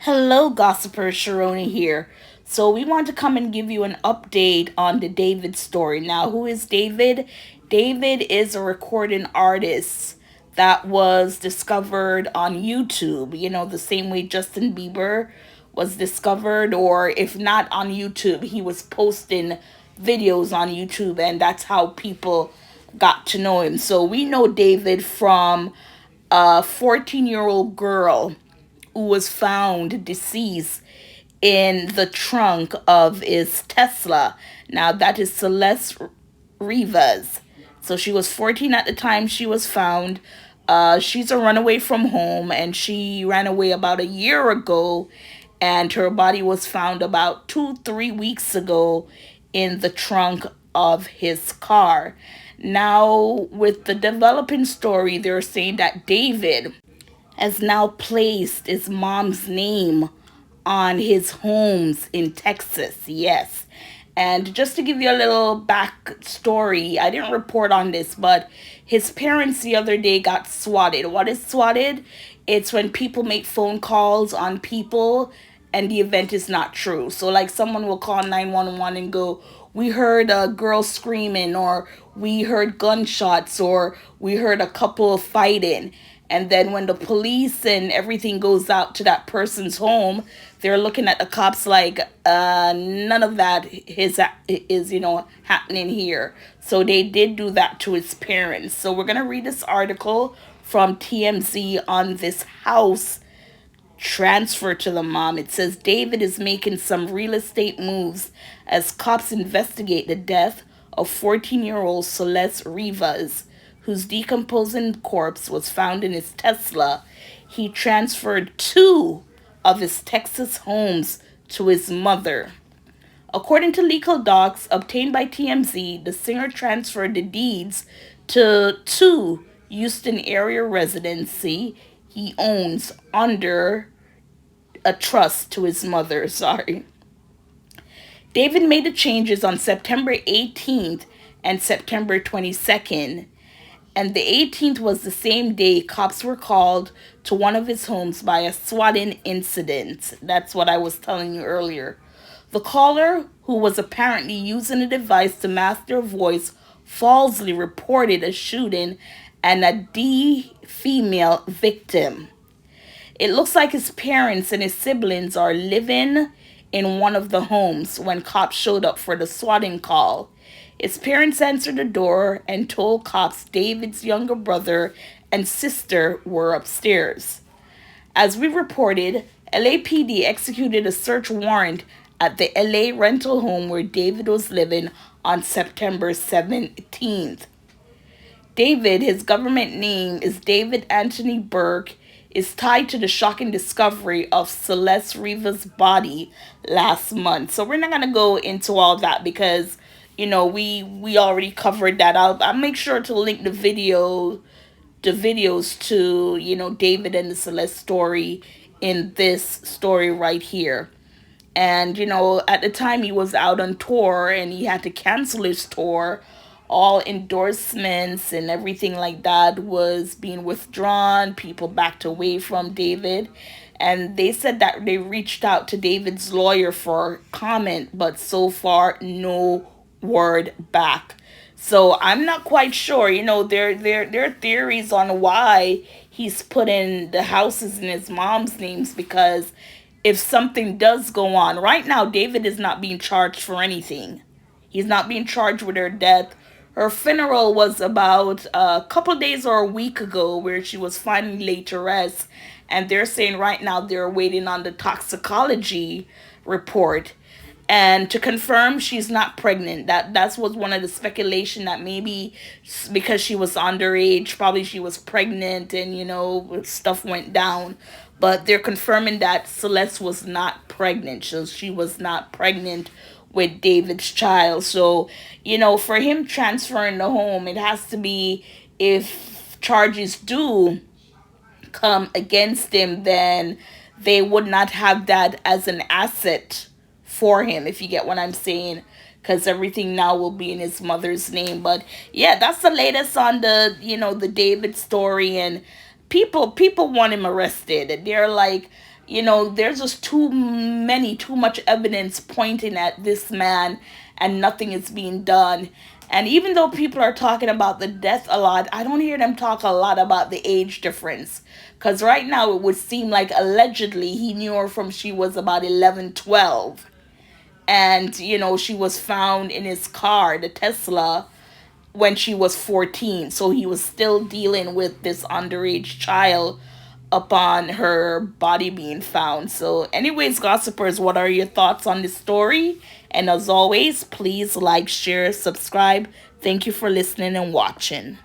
Hello, Gossiper Sharoni here. So, we want to come and give you an update on the David story. Now, who is David? David is a recording artist that was discovered on YouTube, the same way Justin Bieber was discovered, or if not on YouTube, he was posting videos on YouTube, and that's how people got to know him. So, we know David from a 14-year-old girl who was found deceased in the trunk of his Tesla. Now, that is Celeste Rivas. So she was 14 at the time she was found. She's a runaway from home, and she ran away about a year ago, and her body was found about 3 weeks ago in the trunk of his car. Now, with the developing story, they're saying that David has now placed his mom's name on his homes in Texas. Yes. And just to give you a little backstory, I didn't report on this, but his parents the other day got swatted. What is swatted? It's when people make phone calls on people and the event is not true. So, like, someone will call 911 and go, "We heard a girl screaming," or "We heard gunshots," or "We heard a couple fighting." And then when the police and everything goes out to that person's home, they're looking at the cops like, none of that is happening here. So they did do that to his parents. So we're going to read this article from TMZ on this house transfer to the mom. It says David is making some real estate moves as cops investigate the death of 14-year-old Celeste Rivas, whose decomposing corpse was found in his Tesla. He transferred two of his Texas homes to his mother. According to legal docs obtained by TMZ, the singer transferred the deeds to two Houston area residency he owns under a trust to his mother. David made the changes on September 18th and September 22nd. And the 18th was the same day cops were called to one of his homes by a swatting incident. That's what I was telling you earlier. The caller, who was apparently using a device to mask their voice, falsely reported a shooting and a D female victim. It looks like his parents and his siblings are living in one of the homes when cops showed up for the swatting call. His parents answered the door and told cops David's younger brother and sister were upstairs. As we reported, LAPD executed a search warrant at the LA rental home where David was living on September 17th. David, his government name is David Anthony Burke, is tied to the shocking discovery of Celeste Rivas' body last month. So we're not going to go into all that because we already covered that. I'll make sure to link the videos to David and the Celeste story in this story right here. And at the time he was out on tour and he had to cancel his tour, all endorsements and everything like that was being withdrawn. People backed away from David. And they said that they reached out to David's lawyer for comment, but so far no word back. So I'm not quite sure. There are theories on why he's putting the houses in his mom's names, because if something does go on, right now David is not being charged for anything. He's not being charged with her death. Her funeral was about a couple days or a week ago, where she was finally laid to rest. And they're saying right now they're waiting on the toxicology report. And to confirm she's not pregnant. That was one of the speculation, that maybe because she was underage, probably she was pregnant and, stuff went down. But they're confirming that Celeste was not pregnant. So she was not pregnant with David's child. So, for him transferring the home, it has to be, if charges do come against him, then they would not have that as an asset for him, if you get what I'm saying, because everything now will be in his mother's name. But yeah, that's the latest on the David story. And people want him arrested. They're like, there's just too much evidence pointing at this man, and nothing is being done. And even though people are talking about the death a lot, I don't hear them talk a lot about the age difference. Because right now it would seem like allegedly he knew her from she was about 11, 12. And, she was found in his car, the Tesla, when she was 14. So he was still dealing with this underage child upon her body being found. So, anyways, gossipers, what are your thoughts on this story? And as always, please like, share, subscribe. Thank you for listening and watching.